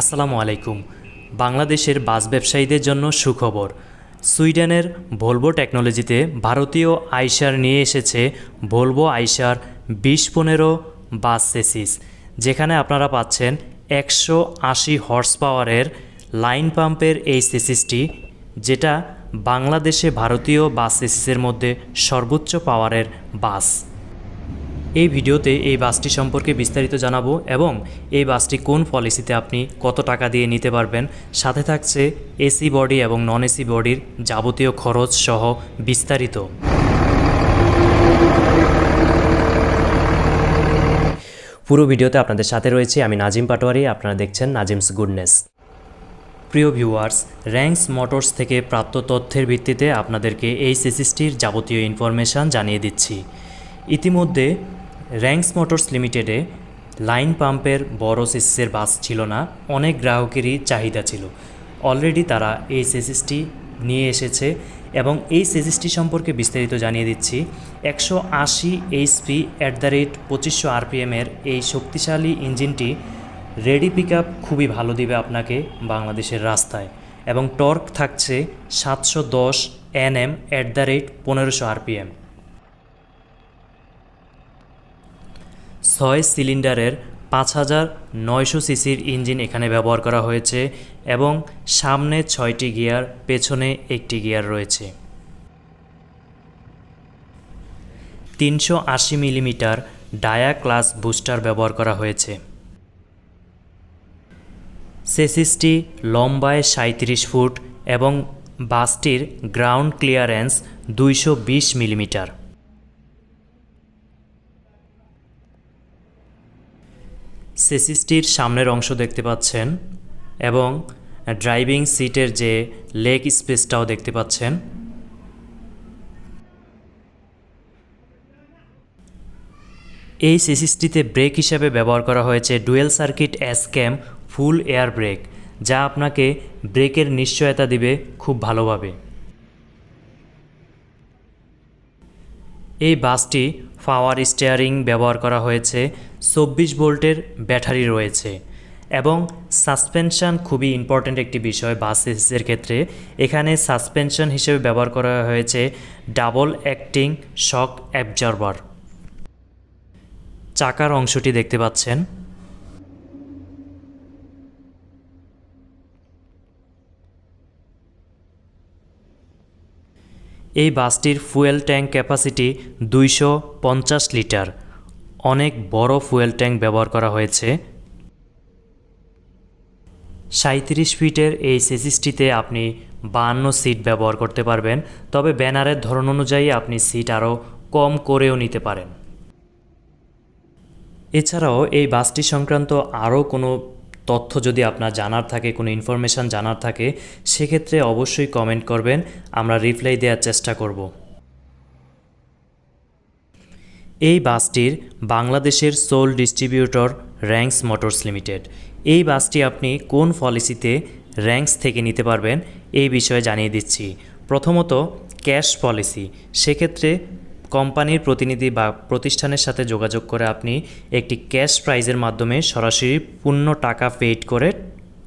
আসসালামু আলাইকুম। বাংলাদেশের বাস ব্যবসায়ীদের জন্য সুখবর। সুইডেনের ভলভো টেকনোলজিতে ভারতীয় আইশার নিয়ে এসেছে ভলভো আইশার 2015 বাস চেসিস, যেখানে আপনারা পাচ্ছেন 180 হর্স পাওয়ারের লাইন পাম্পের এই চেসিসটি, যেটা বাংলাদেশে ভারতীয় বাস চেসিসের মধ্যে সর্বোচ্চ পাওয়ারের বাস। এই ভিডিওতে এই বাসটি সম্পর্কে বিস্তারিত জানাবো এবং এই বাসটি কোন পলিসিতে আপনি কত টাকা দিয়ে নিতে পারবেন, সাথে থাকছে এসি বডি এবং নন এসি বডির যাবতীয় খরচ সহ বিস্তারিত। পুরো ভিডিওতে আপনাদের সাথে রয়েছে আমি নাজিম পাটওয়ারি, আপনারা দেখছেন নাজিমস গুডনেস। প্রিয় ভিউয়ার্স, র্যাঙ্কস মোটরস থেকে প্রাপ্ত তথ্যের ভিত্তিতে আপনাদেরকে এই চেসিসটির যাবতীয় ইনফরমেশান জানিয়ে দিচ্ছি। ইতিমধ্যে র্যাঙ্কস মোটরস লিমিটেডে লাইন পাম্পের বড় চেসিসের বাস ছিল না, অনেক গ্রাহকেরই চাহিদা ছিল। অলরেডি তারা এই চেসিসটি নিয়ে এসেছে এবং এই চেসিসটি সম্পর্কে বিস্তারিত জানিয়ে দিচ্ছি। 180 HP @ 2500 RPM-এর এই শক্তিশালী ইঞ্জিনটি রেডি পিক আপ খুবই ভালো দিবে আপনাকে বাংলাদেশের রাস্তায়, এবং টর্ক থাকছে 710 Nm @ 1500 RPM। 6 সিলিন্ডারের 5900 সিসির ইঞ্জিন এখানে ব্যবহার করা হয়েছে এবং সামনে 6টি গিয়ার, পেছনে 1টি গিয়ার রয়েছে। 380 মিলিমিটার ডায়া ক্লাস বুস্টার ব্যবহার করা হয়েছে। চেসিসটি লম্বায় 37 ফুট এবং বাসটির গ্রাউন্ড ক্লিয়ারেন্স 220 মিলিমিটার। চেসিসটির সামনের অংশ দেখতে পাচ্ছেন এবং ড্রাইভিং সিটের যে লেগ স্পেসটাও দেখতে পাচ্ছেন। এই চেসিসটিতে ব্রেক হিসাবে ব্যবহার করা হয়েছে ডুয়েল সার্কিট এসক্যাম ফুল এয়ার ব্রেক, যা আপনাকে ব্রেকের নিশ্চয়তা দিবে খুব ভালোভাবে। এই বাসটি পাওয়ার স্টিয়ারিং ব্যবহার করা হয়েছে, 24 ভোল্টের ব্যাটারি রয়েছে এবং সাসপেনশন খুবই ইম্পর্ট্যান্ট একটি বিষয় বাস চেসিসের ক্ষেত্রে। এখানে সাসপেনশন হিসেবে ব্যবহার করা হয়েছে ডাবল অ্যাক্টিং শক অ্যাবজর্বার। চাকার অংশটি দেখতে পাচ্ছেন। এই বাসটির ফুয়েল ট্যাঙ্ক ক্যাপাসিটি 250 লিটার, অনেক বড় ফুয়েল ট্যাঙ্ক ব্যবহার করা হয়েছে। 37 ফিটের এই চেসিসটিতে আপনি 52 সিট ব্যবহার করতে পারবেন, তবে ব্যানারের ধরন অনুযায়ী আপনি সিট আরও কম করেও নিতে পারেন। এছাড়াও এই বাসটি সংক্রান্ত আরও কোনো তথ্য যদি আপনার জানার থাকে, কোনো ইনফরমেশান জানার থাকে, সেক্ষেত্রে অবশ্যই কমেন্ট করবেন, আমরা রিপ্লাই দেওয়ার চেষ্টা করব। এই বাসটির বাংলাদেশের soul distributor ranks motors limited. এই বাসটি আপনি কোন পলিসিতে র্যাঙ্কস থেকে নিতে পারবেন এই বিষয়ে জানিয়ে দিচ্ছি। প্রথমত ক্যাশ পলিসি, সেক্ষেত্রে কোম্পানির প্রতিনিধি বা প্রতিষ্ঠানের সাথে যোগাযোগ করে আপনি একটি ক্যাশ প্রাইজের মাধ্যমে সরাসরি পূর্ণ টাকা পেইড করে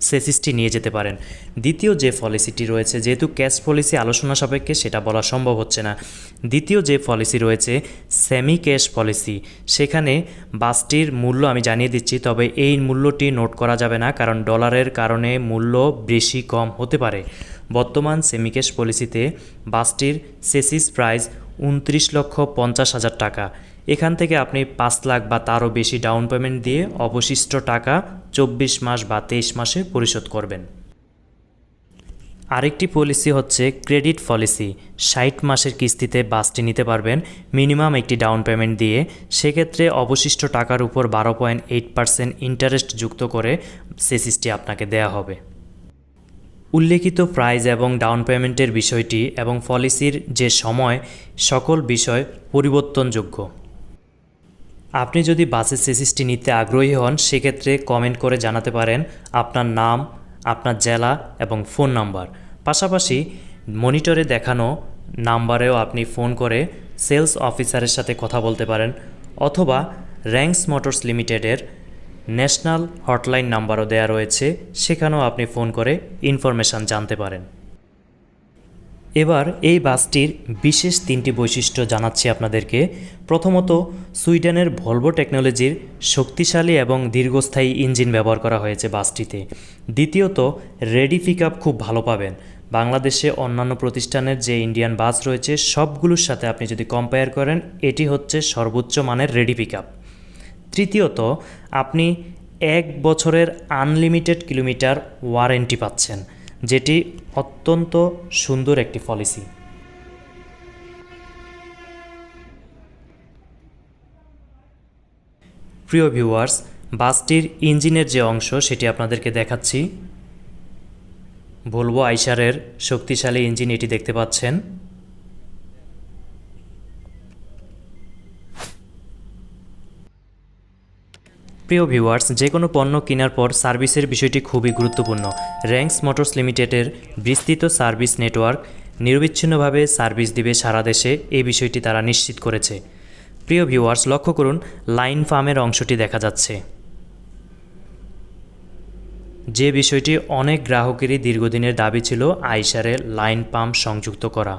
চেসিসটি নিয়ে যেতে পারেন। দ্বিতীয় যে পলিসিটি রয়েছে, যেহেতু ক্যাশ পলিসি আলোচনা সাপেক্ষে সেটা বলা সম্ভব হচ্ছে না, দ্বিতীয় যে পলিসি রয়েছে সেমি ক্যাশ পলিসি, সেখানে বাসটির মূল্য আমি জানিয়ে দিচ্ছি, তবে এই মূল্যটি নোট করা যাবে না, কারণ ডলারের কারণে মূল্য বেশি কম হতে পারে। বর্তমান সেমি ক্যাশ পলিসিতে বাসটির চেসিস প্রাইস 29,50,000 টাকা। এখান থেকে আপনি 5 লাখ বা তারও বেশি ডাউন পেমেন্ট দিয়ে অবশিষ্ট টাকা 24 মাস বা 23 মাসে পরিশোধ করবেন। আরেকটি পলিসি হচ্ছে ক্রেডিট পলিসি, 60 মাসের কিস্তিতে বাসটি নিতে পারবেন মিনিমাম একটি ডাউন পেমেন্ট দিয়ে। সেক্ষেত্রে অবশিষ্ট টাকার উপর 12.8% ইন্টারেস্ট যুক্ত করে চেসিসটি আপনাকে দেয়া হবে। উল্লেখিত প্রাইস এবং ডাউন পেমেন্টের বিষয়টি এবং পলিসির যে সময়, সকল বিষয় পরিবর্তনযোগ্য। আপনি যদি বাসের চেসিসটি নিতে আগ্রহী হন, সেক্ষেত্রে কমেন্ট করে জানাতে পারেন আপনার নাম, আপনার জেলা এবং ফোন নাম্বার। পাশাপাশি মনিটরে দেখানো নাম্বারেও আপনি ফোন করে সেলস অফিসারের সাথে কথা বলতে পারেন, অথবা র্যাঙ্কস মোটরস লিমিটেডের ন্যাশনাল হটলাইন নাম্বারও দেওয়া রয়েছে, সেখানেও আপনি ফোন করে ইনফরমেশান জানতে পারেন। এবার এই বাসটির বিশেষ 3টি বৈশিষ্ট্য জানাচ্ছি আপনাদেরকে। প্রথমত, সুইডেনের ভলভো টেকনোলজির শক্তিশালী এবং দীর্ঘস্থায়ী ইঞ্জিন ব্যবহার করা হয়েছে বাসটিতে। দ্বিতীয়ত, রেডি পিক আপ খুব ভালো পাবেন। বাংলাদেশে অন্যান্য প্রতিষ্ঠানের যে ইন্ডিয়ান বাস রয়েছে সবগুলোর সাথে আপনি যদি কম্পেয়ার করেন, এটি হচ্ছে সর্বোচ্চ মানের রেডি পিক আপ। তৃতীয়ত, আপনি 1 বছরের আনলিমিটেড কিলোমিটার ওয়ারেন্টি পাচ্ছেন, যেটি অত্যন্ত সুন্দর একটি পলিসি। প্রিয় ভিউয়ার্স, বাসটির ইঞ্জিনের যে অংশ সেটি আপনাদেরকে দেখাচ্ছি। ভলভো আইশারের শক্তিশালী ইঞ্জিন এটি দেখতে পাচ্ছেন। প্রিয় ভিউয়ার্স, যে কোনো পণ্য কেনার পর সার্ভিসের বিষয়টি খুবই গুরুত্বপূর্ণ। র্যাংস মোটরস লিমিটেডের বিস্তৃত সার্ভিস নেটওয়ার্ক নিরবিচ্ছিন্নভাবে সার্ভিস দিবে সারা দেশে, এই বিষয়টি তারা নিশ্চিত করেছে। প্রিয় ভিউয়ার্স, লক্ষ্য করুন লাইন পাম্পের অংশটি দেখা যাচ্ছে, যে বিষয়টি অনেক গ্রাহকেরই দীর্ঘদিনের দাবি ছিল আইশারে লাইন পাম্প সংযুক্ত করা।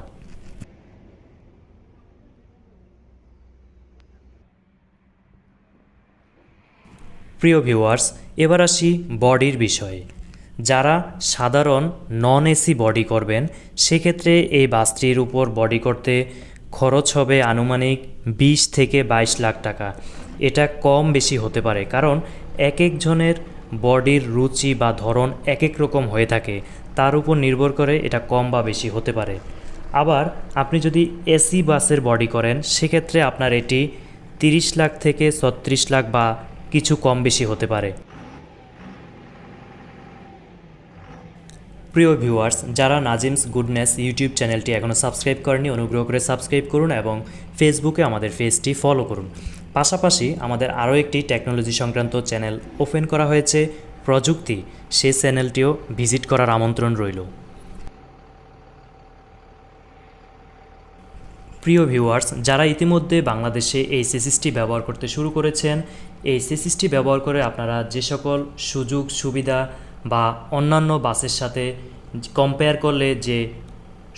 প্রিয় ভিউয়ার্স, এবার আসি বডির বিষয়ে। যারা সাধারণ নন এসি বডি করবেন সেক্ষেত্রে এই বাসটির উপর বডি করতে খরচ হবে আনুমানিক 20 থেকে 22 লাখ টাকা। এটা কম বেশি হতে পারে, কারণ এক একজনের বডির রুচি বা ধরন এক এক রকম হয়ে থাকে, তার উপর নির্ভর করে এটা কম বা বেশি হতে পারে। আবার আপনি যদি এসি বাসের বডি করেন সেক্ষেত্রে আপনার এটি 30 লাখ থেকে 36 লাখ বা কিছু কম বেশি হতে পারে। প্রিয় ভিউয়ার্স, যারা নাজিমস গুডনেস ইউটিউব চ্যানেলটি এখনও সাবস্ক্রাইব করেনি, অনুগ্রহ করে সাবস্ক্রাইব করুন এবং ফেসবুকে আমাদের পেজটি ফলো করুন। পাশাপাশি আমাদের আরও একটি টেকনোলজি সংক্রান্ত চ্যানেল ওপেন করা হয়েছে, প্রযুক্তি, সেই চ্যানেলটিও ভিজিট করার আমন্ত্রণ রইল। প্রিয় ভিউয়ার্স, যারা ইতিমধ্যে বাংলাদেশে এই চেসিসটি ব্যবহার করতে শুরু করেছেন, এই চেসিসটি ব্যবহার করে আপনারা যে সকল সুযোগ সুবিধা বা অন্যান্য বাসের সাথে কম্পেয়ার করলে যে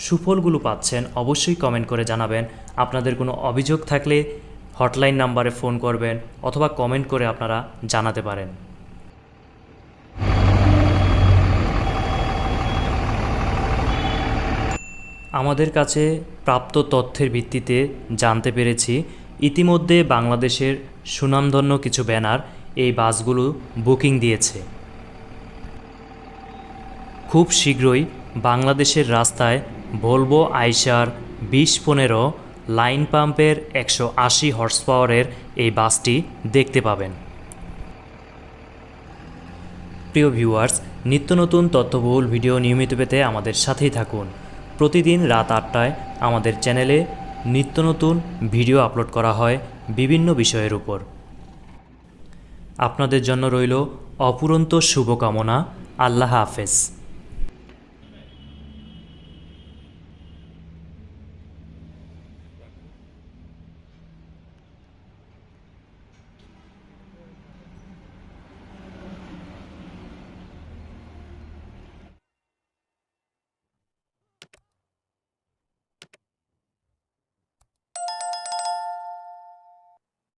সুফলগুলো পাচ্ছেন, অবশ্যই কমেন্ট করে জানাবেন। আপনাদের কোনো অভিযোগ থাকলে হটলাইন নাম্বারে ফোন করবেন অথবা কমেন্ট করে আপনারা জানাতে পারেন। আমাদের কাছে প্রাপ্ত তথ্যের ভিত্তিতে জানতে পেরেছি ইতিমধ্যে বাংলাদেশের সুনামধন্য কিছু ব্যানার এই বাসগুলো বুকিং দিয়েছে। খুব শীঘ্রই বাংলাদেশের রাস্তায় ভলভো আইশার 2015 লাইন পাম্পের 180 হর্স পাওয়ারের এই বাসটি দেখতে পাবেন। প্রিয় ভিউয়ার্স, নিত্য নতুন তথ্যবহুল ভিডিও নিয়মিত পেতে আমাদের সাথেই থাকুন। প্রতিদিন রাত 8টায় আমাদের চ্যানেলে নিত্য নতুন ভিডিও আপলোড করা হয় বিভিন্ন বিষয়ের উপর। আপনাদের জন্য রইল অপুরন্ত শুভকামনা। আল্লাহ হাফেজ।